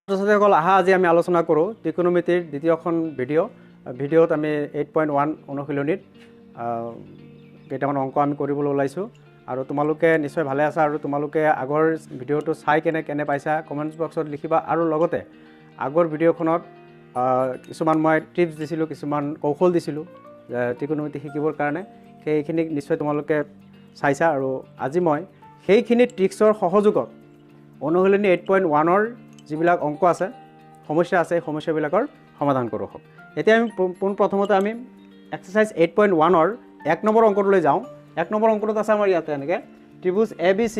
ছাত্ৰছাত্ৰীসকল আহা আজি আমি আলোচনা কৰোঁ ত্ৰিকোণমিতিৰ দ্বিতীয়খন ভিডিঅ'ত আমি 8.1 অনুশীলনীত কেইটামান অংক আমি কৰিবলৈ ওলাইছোঁ আৰু তোমালোকে নিশ্চয় ভালে আছা আৰু তোমালোকে আগৰ ভিডিঅ'টো চাই কেনে পাইছা কমেণ্টছ বক্সত লিখিবা আৰু লগতে আগৰ ভিডিঅ'খনত কিছুমান মই টিপছ দিছিলোঁ কিছুমান কৌশল দিছিলোঁ ত্ৰিকোণমিতি শিকিবৰ কাৰণে সেইখিনি নিশ্চয় তোমালোকে চাইছা আৰু আজি মই সেইখিনি ট্ৰিক্সৰ সহযোগত অনুশীলনী 8.1ৰ যিবিলাক অংক আছে সমস্যা আছে সমস্যাবিলাকৰ সমাধান কৰোঁ হওক এতিয়া আমি প্ৰথমতে আমি এক্সাৰসাইজ 8.1ৰ 1 নম্বৰ অংকটোলৈ যাওঁ 1 নম্বৰ অংকটোত আছে আমাৰ ইয়াতে এনেকে ত্ৰিভুজ ABC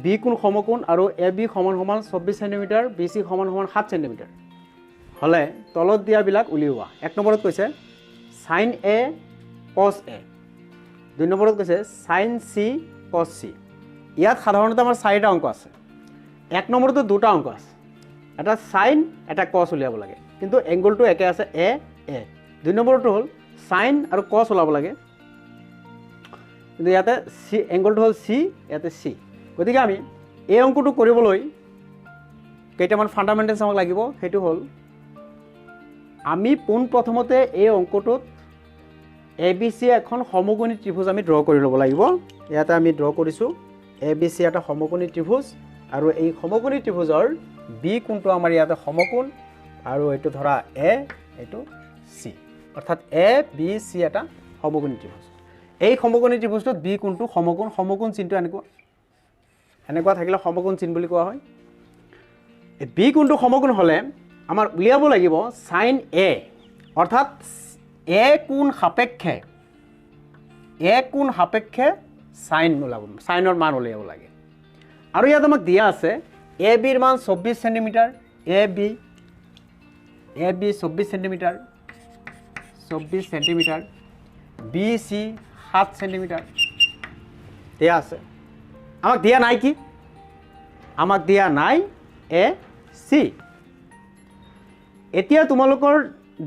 বি কোণ সমকোণ আৰু AB সমান 24 সেন্টিমিটাৰ BC সমান 7 সেন্টিমিটাৰ হলে তলত দিয়াবিলাক উলিওৱা 1 নম্বৰত কৈছে sin A cos A 2 নম্বৰত কৈছে sin C cos C ইয়াত সাধাৰণতে আমাৰ 4টা অংক আছে 1 নম্বৰটো দুটা অংক আছে এটা sin এটা cos উলিয়াব লাগে কিন্তু এংগলটো একে আছে A 2 নম্বৰটো হ'ল sin আৰু cos ওলাব লাগে কিন্তু ইয়াতে C এংগলটো হ'ল C ইয়াতে C গতিকে আমি এই অংকটো কৰিবলৈ কেইটামান ফান্ডামেন্টালছ আমাক লাগিব হেতু হ'ল আমি প্ৰথমতে এই অংকটোত ABC এখন সমকোণী ত্ৰিভুজ আমি ড্ৰ কৰি ল'ব লাগিব ইয়াতে আমি ড্ৰ কৰিছো ABC এটা সমকোণী ত্ৰিভুজ আৰু এই সমকোণী ত্ৰিভুজৰ B কোণটো আমাৰ ইয়াতে সমকোণ আৰু এটো ধৰা A এটো C অৰ্থাৎ A B C এটা সমকোণী ত্ৰিভুজ এই সমকোণী ত্ৰিভুজটোত B কোণটো সমকোণ চিনটো এনেকুৱা থাকিলে সমকোণ চিন বুলি কোৱা হয় এই B কোণটো সমকোণ হলে আমাৰ উলিয়াব লাগিব sin A অৰ্থাৎ A কোণ সাপেক্ষে sin ওলাব সাইনৰ মান উলিয়াব লাগে আৰু ইয়াত আমাক দিয়া আছে AB ৰ মান 24 centimetre AB 24 centimetre BC 7 centimetre দিয়া আছে আমাক দিয়া নাই কি আমাক দিয়া নাই AC এতিয়া তোমালোকৰ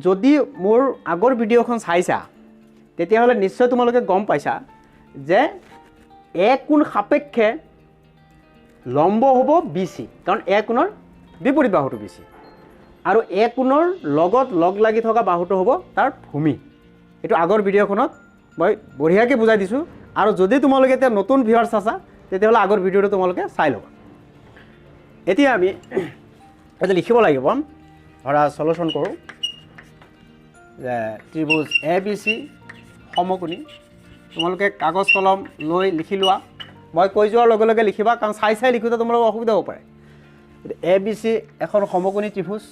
যদি মোৰ আগৰ ভিডিঅ'খন চাইছা তেতিয়া হলে নিশ্চয় তোমালোকে গম পাইছা যে A কোণ সাপেক্ষে লম্ব হ'ব BC কাৰণ A কোণৰ বিপৰীত বাহুটো BC আৰু A কোণৰ লগত লগ লাগি থকা বাহুটো হ'ব তাৰ ভূমি এটো আগৰ ভিডিঅ'খনত মই বঢ়িয়াকৈ বুজাই দিছো আৰু যদি তোমালোকে এতিয়া নতুন ভিউয়াৰ্স আছা তেতিয়া হলে আগৰ ভিডিঅ'টো তোমালোকে চাই ল'বা এতিয়া আমি এটা লিখিব লাগিব ধৰা সলিউশন কৰোঁ যে ত্ৰিভুজ ABC সমকোণী তোমালোকে কাগজ কলম লৈ লিখি লোৱা মই কৈ যোৱাৰ লগে লগে লিখিবা কাৰণ চাই লিখোতে তোমালোকৰ অসুবিধা হ'ব পাৰে ABC এখন সমকোণী ত্ৰিভুজ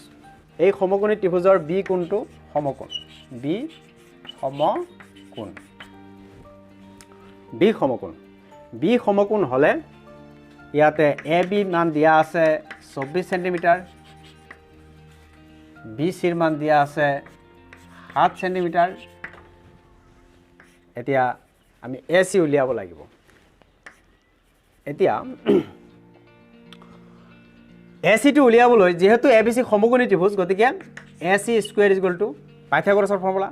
এই সমকোণী ত্ৰিভুজৰ B কোণটো সমকোণ B সমকোণ হলে ইয়াতে AB মান দিয়া আছে 24 সেন্টিমিটাৰ BC ৰ মান দিয়া আছে 7 সেন্টিমিটাৰ এতিয়া আমি AC উলিয়াব লাগিব এতিয়া AC টো উলিয়াবলৈ যেহেতু ABC সমকোণী ত্ৰিভুজ গতিকে AC স্কয়াৰ পাইথাগোৰাছৰ ফৰ্মুলা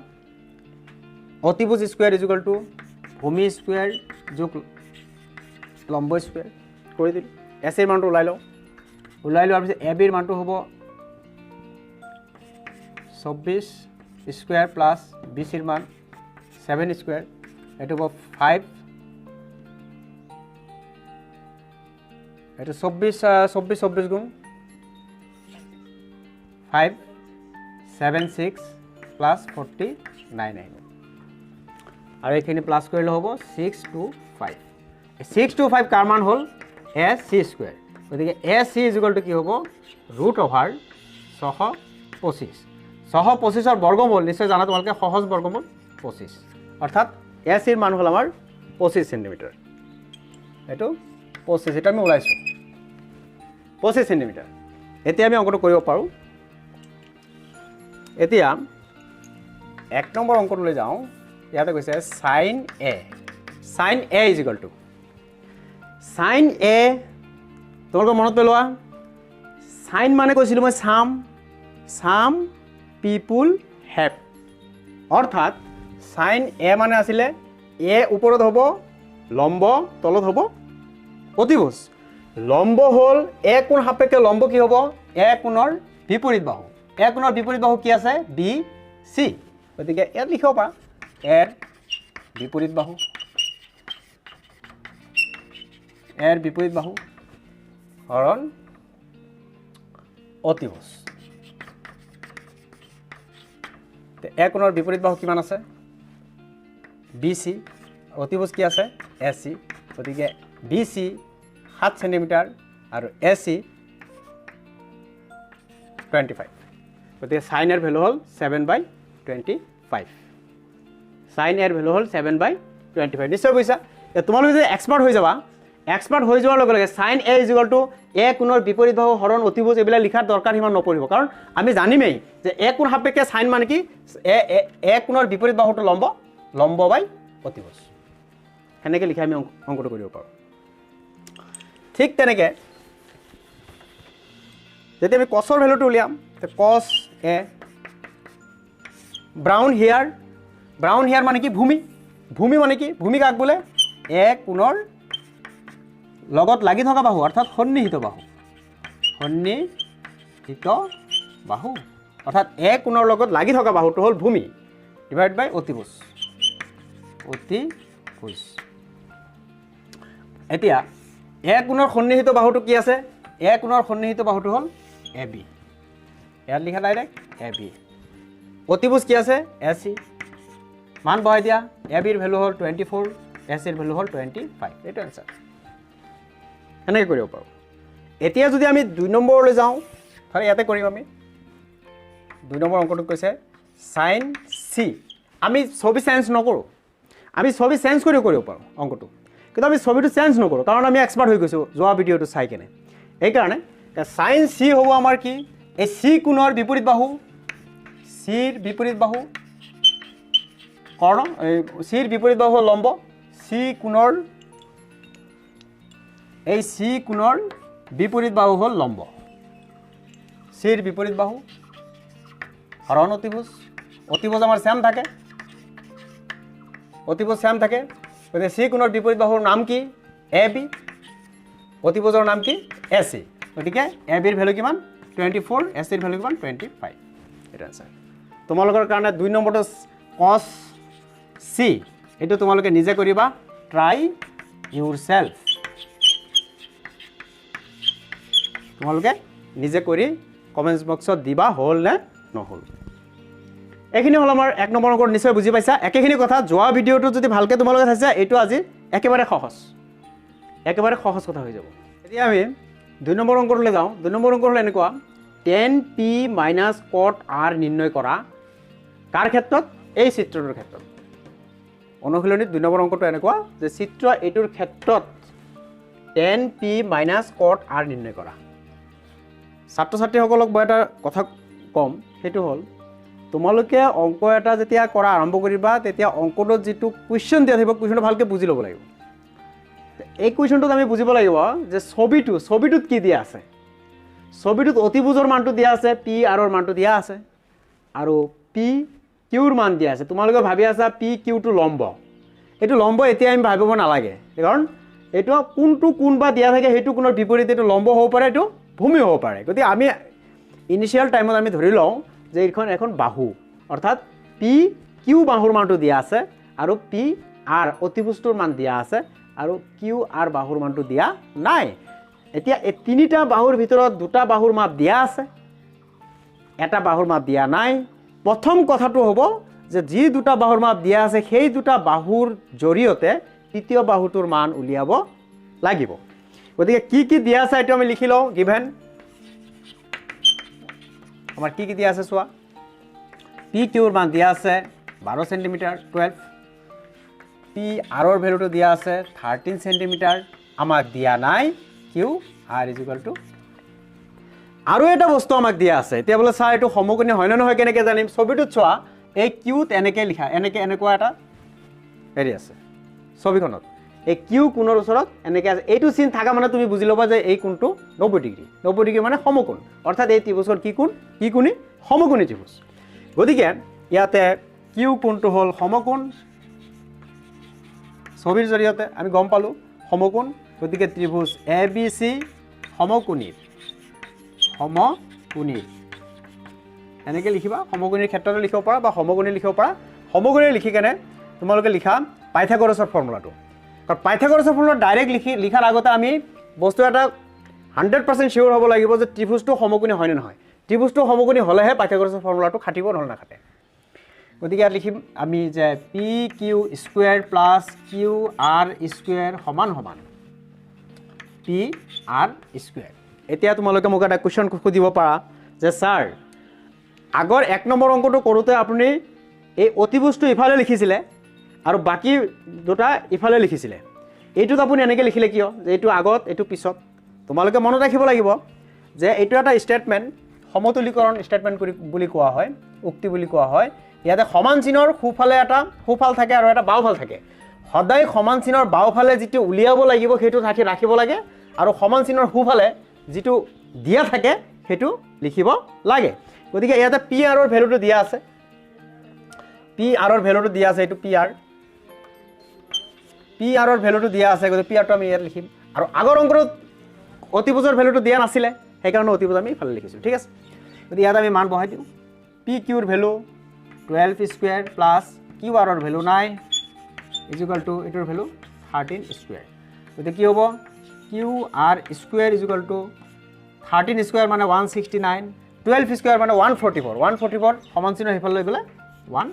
অতিভুজ স্কয়াৰ ভূমি স্কয়াৰ যোগ লম্ব স্কয়াৰ কৰি দিল AC ৰ মানটো ওলাই লোৱাৰ পিছত AB ৰ মানটো হ'ব 24 স্কয়াৰ প্লাস BC ৰ মান 7 স্কয়াৰ এটো হ'ব 5 এটো 24 গুণ 5 7 6 প্লাস 49 আহিব আৰু এইখিনি প্লাস কৰিলে হ'ব 6 to 5 6 to 5 কাৰ মান হ'ল AC স্কয়াৰ গতিকে AC কি হ'ব √625 ৰ বৰ্গমূল নিশ্চয় জানা তোমালোকে সহজ বৰ্গমূল 25 অৰ্থাৎ AC ৰ মান হ'ল আমাৰ 25 সেন্টিমিটাৰ এটো 25 এটা আমি ওলাইছো 25 সেন্টিমিটাৰ এতিয়া আমি অংকটো কৰিব পাৰো এতিয়া 1 নম্বৰ অংকটোলৈ যাওঁ ইয়াতে কৈছে sin A sin A তোমালোকৰ মনত পেলোৱা sin মানে কৈছিলো মই some people have অৰ্থাৎ sin A মানে আছিলে A ওপৰত হ'ব লম্ব তলত হ'ব অতিভুজ লম্ব হ'ল এ কোণ সাপেক্ষে লম্ব কি হ'ব এ কোণৰ বিপৰীত বাহু এ কোণৰ বিপৰীত বাহু কি আছে বি সি গতিকে ইয়াত লিখিব পাৰা এৰ বিপৰীত বাহু এৰ বিপৰীত বাহু হৰণ অতিভুজ এ কোণৰ বিপৰীত বাহু কিমান আছে বি সি অতিভুজ কি আছে এ সি গতিকে বি সি 7 সেন্টিমিটাৰ আৰু এ সি 25 গতিকে সাইন এৰ ভ্যালু হ'ল 7/25 সাইন এৰ ভ্যালু হ'ল 7/25 নিশ্চয় বুজিছা তোমালোকে যদি এক্সপাৰ্ট হৈ যাবা এক্সপাৰ্ট হৈ যোৱাৰ লগে লগে সাইন এ এ কোণৰ বিপৰীত বাহু হৰণ অতিভুজ এইবিলাক লিখাৰ দৰকাৰ সিমান নপৰিব কাৰণ আমি জানিমেই যে এ কোণ সাপেক্ষে সাইন মানে কি এ কোণৰ বিপৰীত বাহুটো লম্ব বাই অতিভুজ সেনেকৈ লিখি আমি অংকটো কৰিব পাৰোঁ ঠিক তেনেকৈ যেতিয়া আমি কছৰ ভ্যালুটো উলিয়াম কছ এ ব্ৰাউন হেয়াৰ মানে কি ভূমি মানে কি ভূমি কাক বোলে এ কোণৰ লগত লাগি থকা বাহু অৰ্থাৎ সন্নিহিত বাহু অৰ্থাৎ এ কোণৰ লগত লাগি থকা বাহুটো হ'ল ভূমি ডিভাইড বাই অতিভুজ এতিয়া এ কোণৰ সন্নিহিত বাহুটো কি আছে এ কোণৰ সন্নিহিত বাহুটো হ'ল এ বি ইয়াত লিখা ডাইৰেক্ট এ বি অতিভুজ কি আছে এ চি মান বহাই দিয়া এ বিৰ ভ্যালু হ'ল 24 এ চিৰ ভ্যালু হ'ল 25 এইটো আনসাৰ এনেকৈ কৰিব পাৰোঁ এতিয়া যদি আমি 2 নম্বৰলৈ যাওঁ ধৰ ইয়াতে কৰিম আমি 2 নম্বৰ অংকটো কৈছে সাইন সি আমি ছবি চেঞ্জ নকৰোঁ আমি ছবি চেঞ্জ কৰিব পাৰোঁ অংকটো কিন্তু আমি ছবিটো চেঞ্জ নকৰোঁ কাৰণ আমি এক্সপাৰ্ট হৈ গৈছোঁ যোৱা ভিডিঅ'টো চাই কেনে এইকাৰণে সাইন সি হ'ব আমাৰ কি এই সি কোণৰ বিপৰীত বাহু সিৰ বিপৰীত বাহু কৰ্ণ সিৰ বিপৰীত বাহু লম্ব সি কোণৰ এই সি কোণৰ বিপৰীত বাহু হ'ল লম্ব সিৰ বিপৰীত বাহু হৰণ অতিভুজ আমাৰ সেম থাকে গতিকে সি কোণৰ বিপৰীত বাহুৰ নাম কি এ বি অতিভুজৰ নাম কি এ চি গতিকে এ বিৰ ভ্যালু কিমান 24 এ চিৰ ভ্যালু কিমান 25 এইটো আনসাৰ তোমালোকৰ কাৰণে 2 নম্বৰটো কস সি এইটো তোমালোকে নিজে কৰিবা ট্ৰাই ইউৰসেল্ফ তোমালোকে নিজে কৰি কমেন্টস বক্সত দিবা হ'ল নে নহ'ল এইখিনি হ'ল আমাৰ 1 নম্বৰ অংকৰ নিশ্চয় বুজি পাইছা একেখিনি কথা যোৱা ভিডিঅ'টো যদি ভালকৈ তোমালোকে চাইছা এইটো আজি একেবাৰে সহজ কথা হৈ যাব এতিয়া আমি 2 নম্বৰ অংকলৈ যাওঁ 2 নম্বৰ অংক হ'ল এনেকুৱা tan p - cot r নিৰ্ণয় কৰা কাৰ ক্ষেত্ৰত এই চিত্ৰটোৰ ক্ষেত্ৰত অনুশীলনীত 2 নম্বৰ অংকটো এনেকুৱা যে চিত্ৰ এইটোৰ ক্ষেত্ৰত tan p - cot r নিৰ্ণয় কৰা ছাত্ৰ ছাত্ৰীসকলক মই এটা কথা কম সেইটো হ'ল তোমালোকে অংক এটা যেতিয়া কৰা আৰম্ভ কৰিবা তেতিয়া অংকটোত যিটো কুৱেশ্যন দিয়া থাকিব কুৱেশ্যনটো ভালকৈ বুজি ল'ব লাগিব এই কুৱেশ্যনটোত আমি বুজিব লাগিব যে ছবিটোত কি দিয়া আছে ছবিটোত অতিভুজৰ মানটো দিয়া আছে পি আৰৰ মানটো দিয়া আছে আৰু পি কিউৰ মান দিয়া আছে তোমালোকে ভাবি আছা পি কিউটো লম্ব এইটো লম্ব এতিয়া আমি ভাবিব নালাগে কাৰণ এইটো কোনটো কোন বা দিয়া থাকে সেইটো কোণৰ বিপৰীত এইটো লম্ব হ'ব পাৰে এইটো ভূমি হ'ব পাৰে গতিকে আমি ইনিশিয়াল টাইমত আমি ধৰি লওঁ যে এইখন এখন বাহু অৰ্থাৎ পি কিউ বাহুৰ মানটো দিয়া আছে আৰু পি আৰ অতিভুজটোৰ মান দিয়া আছে আৰু কিউ আৰ বাহুৰ মানটো দিয়া নাই এতিয়া এই তিনিটা বাহুৰ ভিতৰত দুটা বাহুৰ মাপ দিয়া আছে এটা বাহুৰ মাপ দিয়া নাই প্ৰথম কথাটো হ'ব যে যি দুটা বাহুৰ মাপ দিয়া আছে সেই দুটা বাহুৰ জৰিয়তে তৃতীয় বাহুটোৰ মান উলিয়াব লাগিব গতিকে কি দিয়া আছে এইটো আমি লিখি লওঁ গিভেন আমাৰ কি দিয়া আছে চোৱা পি কিউৰ মান দিয়া আছে 12 সেন্টিমিটাৰ 12 পি আৰৰ ভ্যালুটো দিয়া আছে 13 সেন্টিমিটাৰ আমাক দিয়া নাই কিউ আৰ ইকুয়াল টু আৰু এটা বস্তু আমাক দিয়া আছে এতিয়া বলে স্যাৰ এটো সমকোণী হয় না নহয় কেনেকৈ জানিম ছবিটোত চোৱা এই কিউত এনেকৈ লিখা এনেকুৱা এটা হেৰি আছে ছবিখনত এই কিউ কোণৰ ওচৰত এনেকৈ আছে এইটো চিন থাকা মানে তুমি বুজি ল'বা যে এই কোণটো 90 ডিগ্ৰী মানে সমকোণ অৰ্থাৎ এই ত্ৰিভুজৰ কি কোণী সমকোণী ত্ৰিভুজ গতিকে ইয়াতে কিউ কোণটো হ'ল সমকোণ ছবিৰ জৰিয়তে আমি গম পালো সমকোণ গতিকে ত্ৰিভুজ ABC সমকোণীৰ এনেকৈ লিখিবা সমকোণীৰ ক্ষেত্ৰতে লিখিব পাৰা বা সমকোণী লিখিব পাৰা সমকোণী লিখি কেনে তোমালোকে লিখা পাইথাগোৰাছৰ ফৰ্মুলাটো কাৰণ পাইথাগোৰাছৰ ফৰ্মুলা ডাইৰেক্ট লিখাৰ আগতে আমি বস্তু এটা 100% শিওৰ হ'ব লাগিব যে ত্ৰিভুজটো সমকোণী হয় নে নহয় ত্ৰিভুজটো সমকোণী হ'লেহে পাইথাগোৰাছৰ ফৰ্মুলাটো খাটিব নহ'লে নাখাটে গতিকে ইয়াত লিখিম আমি যে PQ square plus QR square সমান PR স্কুৱেৰ এতিয়া তোমালোকে মোক এটা কুৱেশ্যন সুধিব পাৰা যে ছাৰ আগৰ 1 নম্বৰ অংকটো কৰোঁতে আপুনি এই অতিভুজটো ইফালে লিখিছিলে আৰু বাকী দুটা ইফালে লিখিছিলে এইটোত আপুনি এনেকৈ লিখিলে কিয় যে এইটো আগত এইটো পিছত তোমালোকে মনত ৰাখিব লাগিব যে এইটো এটা ষ্টেটমেণ্ট সমতুলীকৰণ ষ্টেটমেণ্ট বুলি কোৱা হয় উক্তি বুলি কোৱা হয় ইয়াতে সমান চিনৰ সোঁফালে এটা সোঁফাল থাকে আৰু এটা বাওঁফাল থাকে সদায় সমান চিনৰ বাওঁফালে যিটো উলিয়াব লাগিব সেইটো ৰাখিব লাগে আৰু সমান চিনৰ সোঁফালে যিটো দিয়া থাকে সেইটো লিখিব লাগে গতিকে ইয়াতে PR ৰ ভ্যালুটো দিয়া আছে PR ৰ ভ্যালুটো দিয়া আছে এইটো PR ৰ ভ্যালুটো দিয়া আছে গতিকে PR টো আমি ইয়াত লিখিম আৰু আগৰ অংকত অতিভুজৰ ভ্যালুটো দিয়া নাছিলে সেইকাৰণে অতিভুজ আমি ইফালে লিখিছোঁ ঠিক আছে গতিকে ইয়াত আমি মান বহাই দিওঁ PQ ৰ ভ্যালু 12 স্কুৱেৰ প্লাছ QR ৰ ভ্যালু 9 ইকুৱেল টু এটোৰ ভ্যালু 13 স্কুৱেৰ গতিকে কি হ'ব QR square equal to 13 square মানে 169 12 স্কুৱেৰ মানে 144 সমান চিনৰ সিফালে লৈ গ'লে 1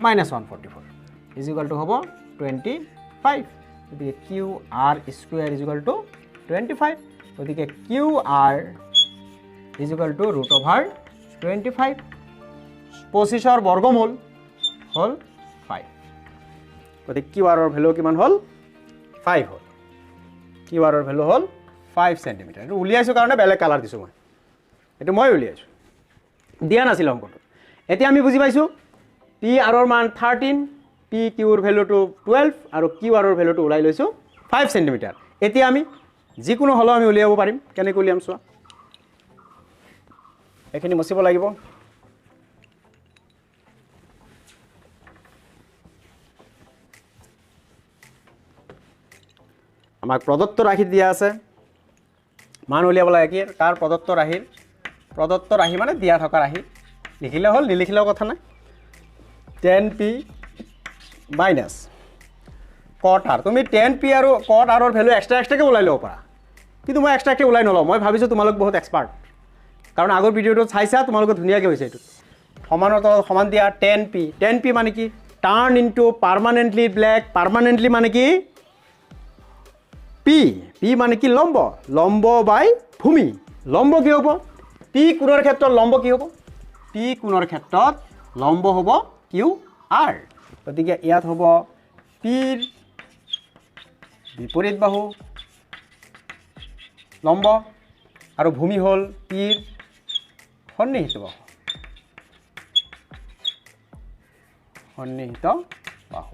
minus 144 ইকুৱেল টু হ'ব 25 গতিকে QR স্কুৱেৰ ইকুৱেল টু 25 গতিকে QR ইকুৱেল টু √25 25ৰ বৰ্গমূল হ'ল 5 গতিকে QR ৰ ভ্যালু কিমান হ'ল 5 হ'ল QR ৰ ভ্যালু হ'ল 5 সেন্টিমিটাৰ এটো উলিয়াইছো কাৰণে বেলেগ কালাৰ দিছো এটো মই উলিয়াইছো দিয়া নাছিল অংকটো এতিয়া আমি বুজি পাইছো PR ৰ মান 13 PQ ৰ ভ্যালুটো 12 আৰু QR ৰ ভ্যালুটো উলাই লৈছো 5 সেন্টিমিটাৰ এতিয়া আমি যিকোনো হলো আমি উলিয়াব পাৰিম কেনেকৈ উলিয়াম চোৱা এখিনি মচিব লাগিব আমাক প্ৰদত্ত ৰাশি দিয়া আছে মান উলিয়াব লাগে কি তাৰ প্ৰদত্ত ৰাশি মানে দিয়া থকা ৰাশি লিখিলে হ'ল নিলিখিলেও কথা নাই 10p মাইনাছ cot r তুমি 10p আৰু cot r ৰ ভ্যালু এক্সট্ৰাকে ওলাই ল'ব পাৰা কিন্তু মই এক্সট্ৰাকে ওলাই নলওঁ মই ভাবিছো তোমালোক বহুত এক্সপাৰ্ট কাৰণ আগৰ ভিডিঅটো চাইছা তোমালোক ধুনীয়াকৈ হৈছে এইটো সমানত সমান দিয়া 10p মানে কি টাৰ্ন ইনটু পাৰ্মানেন্টলি ব্ল্যাক পাৰ্মানেন্টলি মানে কি P মানে কি লম্ব বাই ভূমি লম্ব কি হ'ব P কোণৰ ক্ষেত্ৰত লম্ব কি হ'ব P কোণৰ ক্ষেত্ৰত লম্ব হ'ব QR গতিকে ইয়াত হ'ব P ৰ বিপৰীত বাহু লম্ব আৰু ভূমি হ'ল P ৰ সন্নিহিত বাহু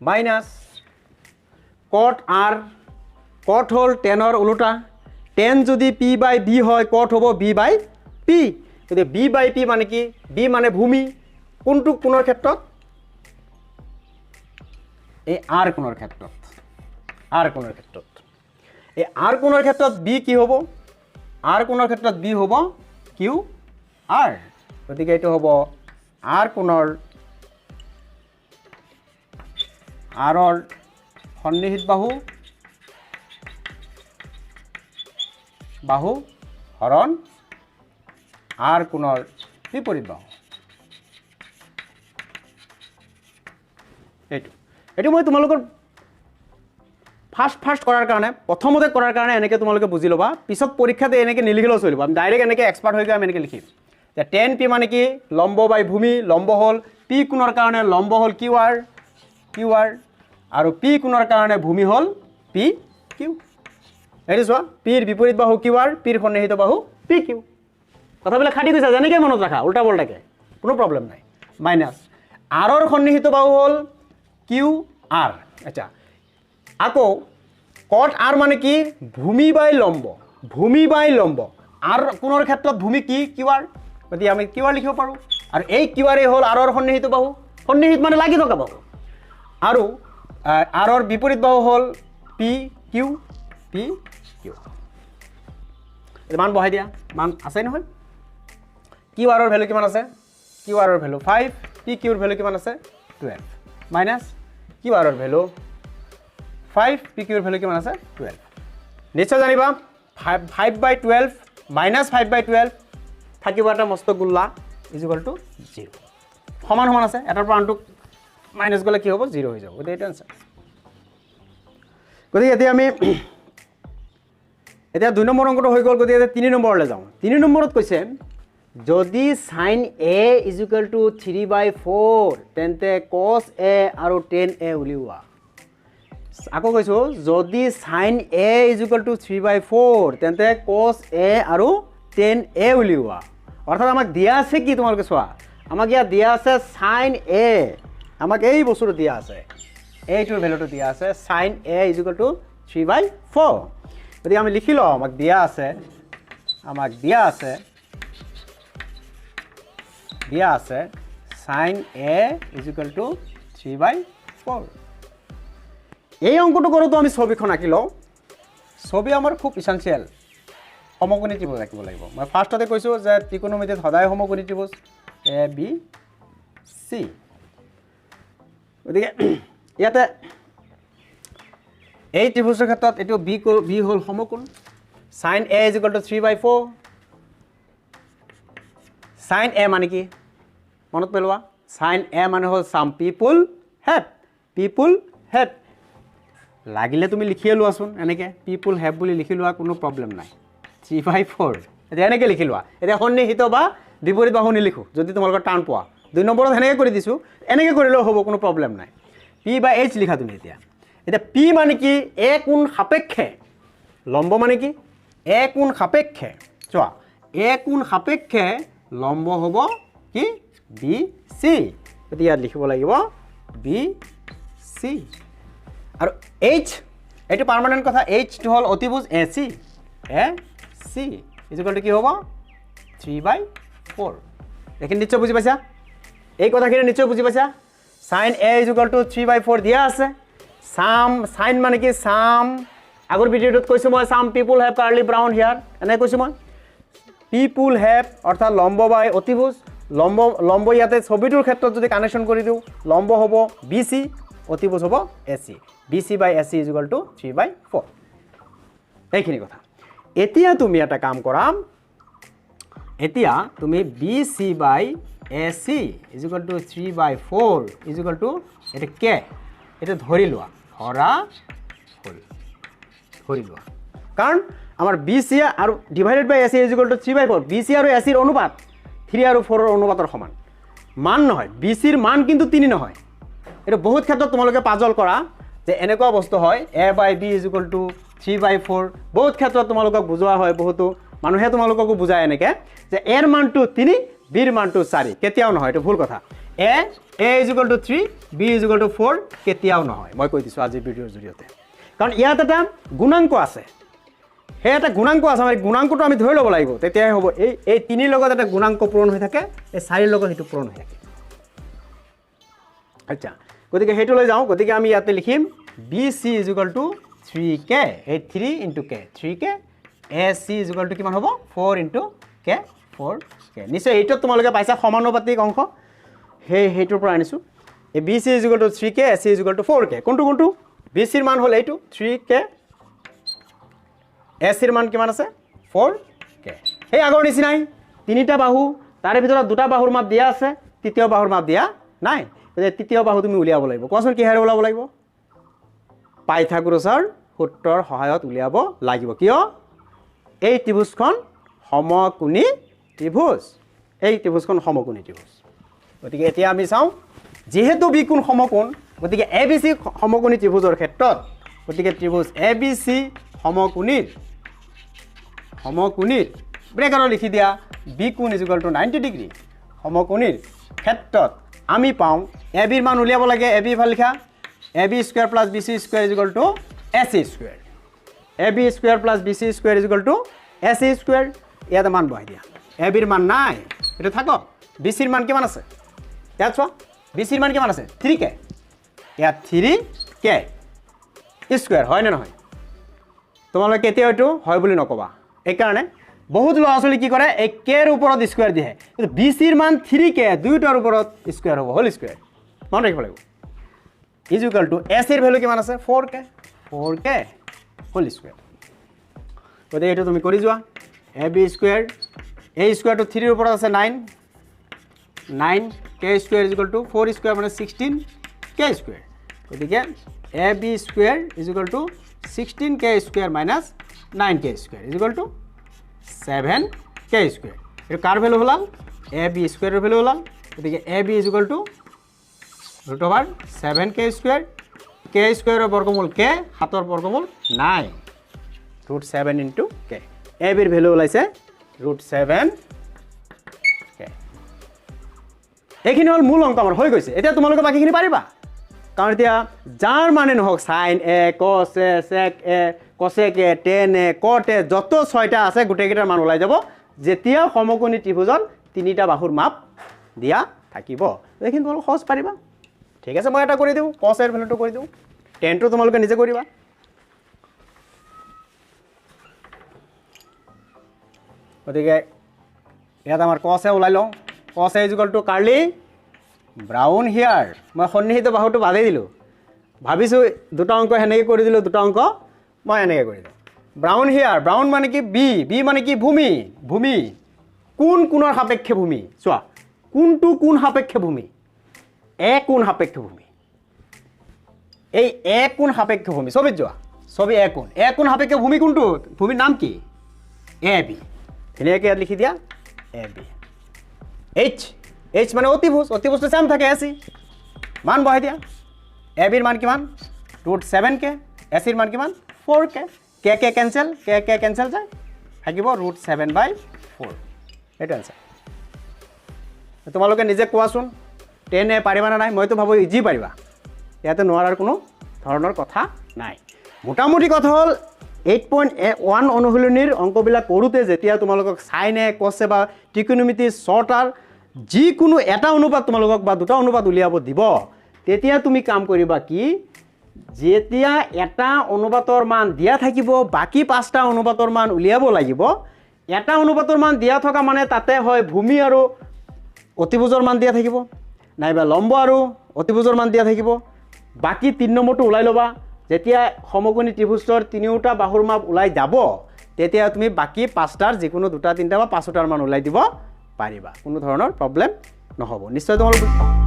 মাইনাছ cot r cot হল 10 ৰ উল্টা 10 যদি p by b হয় cot হ'ব b by p যদি b by p মানে কি b মানে ভূমি কোনটো কোণৰ ক্ষেত্ৰত এই r কোণৰ ক্ষেত্ৰত এই r কোণৰ ক্ষেত্ৰত b কি হ'ব r কোণৰ ক্ষেত্ৰত b হ'ব QR গতিকে এটো হ'ব r কোণৰ r ৰ সন্নিহিত বাহু হৰণ r কোণৰ বিপৰীত বাহু এটো মই তোমালোকৰ ফাৰ্স্ট কৰাৰ কাৰণে প্ৰথমতে কৰাৰ কাৰণে এনেকৈ তোমালোকে বুজি ল'বা পিছত পৰীক্ষাতে এনেকৈ নিলিখিলেও চলিব আমি ডাইৰেক্ট এনেকৈ এক্সপাৰ্ট হৈ গৈ আমি এনেকৈ লিখিম যে 10p মানে কি লম্ব বাই ভূমি লম্ব হ'ল p কোণৰ কাৰণে লম্ব হ'ল QR আৰু p কোণৰ কাৰণে ভূমি হ'ল PQ এইটো চোৱা p ৰ বিপৰীত বাহু QR p ৰ সন্নিহিত বাহু PQ কথাবিলাক খাটি গৈছে যেনেকৈ মনত ৰাখা উল্টা পল্টাকে কোনো প্ৰব্লেম নাই মাইনাছ r ৰ সন্নিহিত বাহু হ'ল QR আচ্ছা আকৌ cot r মানে কি ভূমি বাই লম্ব r কোণৰ ক্ষেত্ৰত ভূমি কি QR গতিকে আমি QR লিখিব পাৰো আৰু এই QR হ'ল r ৰ সন্নিহিত বাহু সন্নিহিত মানে লাগি থকা বাহু আৰু আৰৰ বিপৰীত বাহু হ'ল পি কিউ মান বহাই দিয়া মান আছে নহয় কিউ আৰৰ ভ্যালু কিমান আছে কিউ আৰৰ ভ্যালু 5 পি কিউৰ ভ্যালু কিমান আছে 12 মাইনাস কিউ আৰৰ ভ্যালু 5 পি কিউৰ ভ্যালু কিমান আছে 12 নিশ্চয় জানিবা 5/12 মাইনাস 5/12 থাকিব এটা মস্ত গুল্লা ইজ ইকুয়াল টু 0 সমান সমান আছে এটাৰ পৰা আনটো মাইনাস গলে কি হ'ব 0 হৈ যাব গতিকে এটা আনসাৰ গতিকে এতিয়া আমি এতিয়া 2 নম্বৰ অংকটো হৈ গ'ল গতিকে 3 নম্বৰলৈ যাওঁ 3 নম্বৰত কৈছে যদি sin a is equal to 3/4 তেন্তে cos a আৰু tan a উলিওৱা আকৌ কৈছো যদি sin a is equal to 3/4 তেন্তে cos a আৰু tan a উলিওৱা অৰ্থাৎ আমাক দিয়া আছে কি তোমালোকে চোৱা আমাক ইয়া দিয়া আছে sin a আমাক এই বস্তুটো দিয়া আছে এইটোৰ ভ্যালুটো দিয়া আছে sin a is equal to 3/4 গতিকে আমি লিখি লওঁ আমাক দিয়া আছে sin a is equal to 3/4 এই অঙ্কটো কৰোঁতে আমি ছবিখন আঁকি লওঁ ছবি আমাৰ খুব ইসেনশিয়াল সমকোণী ত্ৰিভুজ আঁকিব লাগিব মই ফাৰ্ষ্টতে কৈছোঁ যে ত্ৰিকোণমিতিত সদায় সমকোণী ত্ৰিভুজ এ বি সি গতিকে ইয়াতে এই ত্ৰিভুজৰ ক্ষেত্ৰত এইটো বি হ'ল সমকোণ sin a is equal to 3/4 sin a মানে কি মনত পেলোৱা sin a মানে হ'ল some people have লাগিলে তুমি লিখিয়ে লোৱাচোন এনেকৈ people have বুলি লিখি লোৱা কোনো প্ৰব্লেম নাই 3/4 এতিয়া এনেকৈ লিখি লোৱা এতিয়া সন্নিহিত বা বিপৰীত বাহু নিলিখো যদি তোমালোকৰ টান পোৱা 2 নম্বৰত এনেকৈ কৰি দিছোঁ এনেকৈ কৰিলেও হ'ব কোনো প্ৰব্লেম নাই p বা h লিখা তুমি এতিয়া p মানে কি a কোণ সাপেক্ষে লম্ব মানে কি a কোণ সাপেক্ষে চোৱা a কোণ সাপেক্ষে লম্ব হ'ব কি বি সি এতিয়া ইয়াত লিখিব লাগিব বি সি আৰু h এইটো পাৰ্মানেণ্ট কথা h টো হ'ল অতিভুজ এ চি ইজ ইকুৱেল টু কি হ'ব 3/4 এইখিনি নিশ্চয় বুজি পাইছা এই কথাখিনি নিশ্চয় বুজি পাইছা sin a is equal to 3/4 দিয়া আছে sin মানে কি সাম আগৰ ভিডিঅ'টোত কৈছোঁ মই some people have curly brown hair এনে কৈছোঁ মই পিপল হেভ অৰ্থাৎ লম্ব বা অতিভুজ লম্ব ইয়াতে ছবিটোৰ ক্ষেত্ৰত যদি কানেকশ্যন কৰি দিওঁ লম্ব হ'ব বি চি অতিভুজ হ'ব A C B C by A C is equal to 3/4 এইখিনি কথা এতিয়া তুমি এটা কাম কৰা এতিয়া তুমি B C by A C is equal to 3/4 is equal to এটা কে এটা ধৰি লোৱা ধৰি লোৱা কাৰণ আমাৰ বি চি আৰু divided by A C is equal to 3/4 B C আৰু এ চিৰ অনুপাত 3 আৰু 4 অনুপাতৰ সমান মান নহয় বি চিৰ মান কিন্তু 3 নহয় এটা বহুত ক্ষেত্ৰত তোমালোকে পাজল কৰা যে এনেকুৱা বস্তু হয় a by b is equal to 3/4 বহুত ক্ষেত্ৰত তোমালোকক বুজোৱা হয় বহুতো মানুহে তোমালোককো বুজায় এনেকৈ যে a ৰ মানটো 3 b ৰ মানটো 4 কেতিয়াও নহয় এইটো ভুল কথা a is equal two 3 b is equal to 4 কেতিয়াও নহয় মই কৈ দিছোঁ আজিৰ ভিডিঅ'ৰ জৰিয়তে কাৰণ ইয়াত এটা গুণাংক আছে সেই এটা গুণাংক আছে আমাৰ গুণাংকটো আমি ধৰি ল'ব লাগিব তেতিয়াহে হ'ব এই 3 লগত এটা গুণাংক পূৰণ হৈ থাকে এই 4 লগত সেইটো পূৰণ হৈ থাকে আচ্ছা গতিকে সেইটো লৈ যাওঁ গতিকে আমি ইয়াতে লিখিম B C is equal to 3k এই 3 into k 3k A C is equal to কিমান হ'ব 4 ইনটু k 4k নিশ্চয় এইটোত তোমালোকে পাইছা সমানুপাতিক অংশ সেইটোৰ পৰা আনিছোঁ এই B C is equal to 3k A C is equal to 4k কোনটো বি চিৰ মান হ'ল এইটো 3k এ চিৰ মান কিমান আছে 4k সেই আগৰ নিচিনাই তিনিটা বাহু তাৰে ভিতৰত দুটা বাহুৰ মাপ দিয়া আছে তৃতীয় বাহুৰ মাপ দিয়া নাই তৃতীয় বাহু তুমি উলিয়াব লাগিব কোৱাচোন কিহেৰে ওলাব লাগিব পাইথাগোৰাছৰ সূত্ৰৰ সহায়ত উলিয়াব লাগিব কিয় এই ত্ৰিভুজখন সমকোণী ত্ৰিভুজ গতিকে এতিয়া আমি চাওঁ যেহেতু বি কোণ সমকোণ গতিকে এ বি চি সমকোণী ত্ৰিভুজৰ ক্ষেত্ৰত গতিকে ত্ৰিভুজ এ বি চি সমকোণীৰ ব্ৰেকেটত লিখি দিয়া বি কোণ ইজ ইকুৱেল টু 90 ডিগ্ৰী সমকোণীৰ ক্ষেত্ৰত আমি পাওঁ এ বিৰ মান উলিয়াব লাগে এ বি ভাল লিখা A B square plus B C square is equal to A C square A B square plus B C square is equal to A C square ইয়াতে মান বহাই দিয়া এ বিৰ মান নাই এইটো থাকক বি চিৰ মান কিমান আছে ইয়াত চোৱা বি চিৰ মান কিমান আছে 3k ইয়াত 3k কে স্কুৱেৰ হয় নে নহয় তোমালোকে কেতিয়া এইটো হয় বুলি নকবা এইকাৰণে বহুত ল'ৰা ছোৱালী কি কৰে এই কেৰ ওপৰত স্কুৱেৰ দিয়ে কিন্তু বি চিৰ মান 3k দুইটাৰ ওপৰত স্কুৱেৰ হ'ব হোল স্কুৱেৰ মনত ৰাখিব লাগিব ইজ ইকুৱেল টু এছ এৰ ভেলু কিমান আছে 4k হোল স্কুৱেৰ গতিকে এইটো তুমি কৰি যোৱা এ বি স্কুৱেৰ এ স্কুৱেৰটো 3 ৰ ওপৰত আছে 9k square is equal to 4 square মানে 16k স্কুৱেৰ গতিকে A B square is equal to 16k square minus 9k square is equal to 7k square এইটো কাৰ ভেলু ওলাল এ বি স্কুৱেৰৰ ভেলু ওলাল গতিকে A B is equal to root over 7k square k স্কুৱেৰৰ বৰ্গমূল k 7ৰ বৰ্গমূল 9 root 7 into k এ বিৰ value ওলাইছে ৰুট 7k এইখিনি হ'ল মূল অংক আমাৰ হৈ গৈছে এতিয়া তোমালোকে বাকীখিনি পাৰিবা কাৰণ এতিয়া যাৰ মানে নহওক সাইন এ কস এ সেক এ কসেক এ টেন এ কট এ যত 6টা আছে গোটেইকেইটাৰ মান ওলাই যাব যেতিয়া সমকোণী ত্ৰিভুজত 3টা বাহুৰ মাপ দিয়া থাকিব এইখিনি তোমালোক সহজ পাৰিবা ঠিক আছে মই এটা কৰি দিওঁ কস এৰ ভেলুটো কৰি দিওঁ টেনটো তোমালোকে নিজে কৰিবা গতিকে ইয়াত আমাৰ কস এ ওলাই লওঁ cos A is equal to curly brown here মই সন্নিহিত বাহুটো বাদেই দিলোঁ ভাবিছোঁ দুটা অংক সেনেকৈ কৰি দিলোঁ দুটা অংক মই এনেকৈ কৰি দিওঁ ব্ৰাউন হিয়াৰ ব্ৰাউন মানে কি বি মানে কি ভূমি ভূমি কোন কোণৰ সাপেক্ষে ভূমি চোৱা কোনটো কোণ সাপেক্ষে ভূমি এ কোণ সাপেক্ষে ভূমি এই এ কোণ সাপেক্ষে ভূমি ছবিত যোৱা ছবি এ কোণ সাপেক্ষে ভূমি কোনটো ভূমিৰ নাম কি এ বি ধুনীয়াকৈ ইয়াত লিখি দিয়া এ বি এইচ মানে অতিভুজটো চেম থাকে এচি মান বহাই দিয়া এ বিৰ মান কিমান ৰুট 7k এচিৰ মান কিমান 4k কে কেঞ্চেল যায় থাকিব ৰুট 7/4 এইটো এনচাৰ তোমালোকে নিজে কোৱাচোন 10 পাৰিবা না নাই মইতো ভাবোঁ ইজি পাৰিবা ইয়াতে নোৱাৰাৰ কোনো ধৰণৰ কথা নাই মোটামুটি কথা হ'ল 8.1 অনুশীলনীৰ অংকবিলাক কৰোঁতে যেতিয়া তোমালোকক সাইনে কছে বা ত্ৰিকোণমিতি শ্বৰ্টাৰ যিকোনো এটা অনুপাত তোমালোকক বা দুটা অনুপাত উলিয়াব দিব তেতিয়া তুমি কাম কৰিবা কি যেতিয়া এটা অনুপাতৰ মান দিয়া থাকিব বাকি 5টা অনুপাতৰ মান উলিয়াব লাগিব এটা অনুপাতৰ মান দিয়া থকা মানে তাতে হয় ভূমি আৰু অতিভুজৰ মান দিয়া থাকিব নাইবা লম্ব আৰু অতিভুজৰ মান দিয়া থাকিব বাকি 3 নম্বৰটো ওলাই ল'বা যেতিয়া সমকোণী ত্ৰিভুজৰ তিনিওটা বাহুৰ মাপ ওলাই যাব তেতিয়া তুমি বাকি 5টাৰ যিকোনো দুটা তিনিটা বা 5টাৰ মান ওলাই দিব পাৰিবা কোনো ধৰণৰ প্ৰব্লেম নহ'ব নিশ্চয় তোমালোক